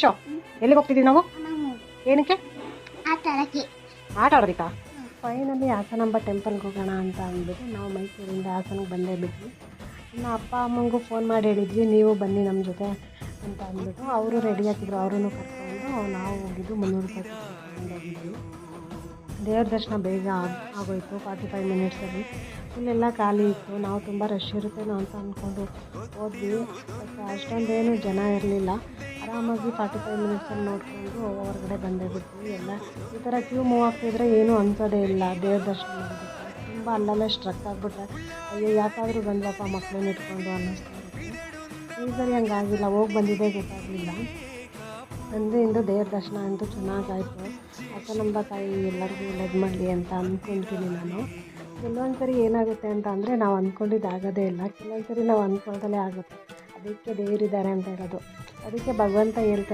Show ಎಲ್ಲಿಗೆ ಹೋಗ್ತಿದ್ದೀವಿ ನಾವು? ಏನಕ್ಕೆ? ಆಟ ಆಡೋದಕ್ಕಾ? ಫೈನಲಿ ಹಾಸನಾಂಬ ಟೆಂಪಲ್ಗೆ ಹೋಗೋಣ ಅಂತ ಅಂದ್ಬಿಟ್ಟು ನಾವು ಮೈಸೂರಿಂದ ಹಾಸನಕ್ಕೆ ಬಂದೇ ಬಿಟ್ವಿ. ಇನ್ನು ಅಪ್ಪ ಅಮ್ಮಂಗೂ ಫೋನ್ ಮಾಡಿ ಹೇಳಿದ್ವಿ, ನೀವು ಬನ್ನಿ ನಮ್ಮ ಜೊತೆ ಅಂತ ಅಂದ್ಬಿಟ್ಟು ಅವರು ರೆಡಿ ಆಗಿದ್ರು. ಅವರೂ ಕರ್ಕೊಂಡು ನಾವು ಹೋಗಿದ್ದು 300 ರೂಪಾಯಿ ತಗೊಂಡು ಹೋಗಿದ್ವಿ. ದೇವ್ರ ದರ್ಶನ ಬೇಗ ಆಗೋಯಿತು. 45 ಮಿನಿಟ್ಸಲ್ಲಿ ಇಲ್ಲೆಲ್ಲ ಖಾಲಿ ಇತ್ತು. ನಾವು ತುಂಬ ರಶ್ ಇರುತ್ತೇನೋ ಅಂತ ಅಂದ್ಕೊಂಡು ಹೋದ್ವಿ. ಬಟ್ ಅಷ್ಟೊಂದೇನು ಜನ ಇರಲಿಲ್ಲ. ಆರಾಮಾಗಿ 45 ಮಿನಿಟ್ಸಲ್ಲಿ ನೋಡಿಕೊಂಡು ಹೊರಗಡೆ ಬಂದೇ ಬಿಟ್ವಿ. ಎಲ್ಲ ಈ ಥರ ಕ್ಯೂ ಮೂವ್ ಆಗ್ತಿದ್ರೆ ಏನೂ ಅನ್ಸೋದೇ ಇಲ್ಲ. ದೇವ್ರ ದರ್ಶನ ಮಾಡೋದಕ್ಕೆ ತುಂಬ ಅಲ್ಲಲ್ಲೇ ಸ್ಟ್ರಕ್ ಆಗಿಬಿಟ್ರೆ ಅಯ್ಯೋ ಯಾಕಾದರೂ ಬಂದ್ವಪ್ಪ ಮಕ್ಕಳನ್ನ ಇಟ್ಕೊಂಡು ಅನ್ನಿಸ್ತಾ ಇರುತ್ತೆ. ಈ ಸರಿ ಹಂಗಾಗಿಲ್ಲ, ಹೋಗಿ ಬಂದಿದ್ದೇ ಗೊತ್ತಾಗಲಿಲ್ಲ. ಅಂದರಿಂದ ದೇವ್ರ ದರ್ಶನ ಅಂತೂ ಚೆನ್ನಾಗಾಯಿತು. ಹಾಸನಾಂಬ ತಾಯಿ ಎಲ್ಲರಿಗೂ ಒಳ್ಳೇದು ಮಾಡಲಿ ಅಂತ ಅಂದ್ಕೊಳ್ತೀನಿ ನಾನು. ಕೆಲವೊಂದು ಸರಿ ಏನಾಗುತ್ತೆ ಅಂತ ಅಂದರೆ ನಾವು ಅಂದ್ಕೊಂಡಿದ್ದು ಆಗೋದೇ ಇಲ್ಲ. ಕೆಲವೊಂದು ಸರಿ ನಾವು ಅಂದ್ಕೊಳ್ದಲೇ ಆಗುತ್ತೆ. ಅದಕ್ಕೆ ದೇವರಿದ್ದಾರೆ ಅಂತ ಹೇಳೋದು. ಅದಕ್ಕೆ ಭಗವಂತ ಹೇಳ್ತಾರೆ,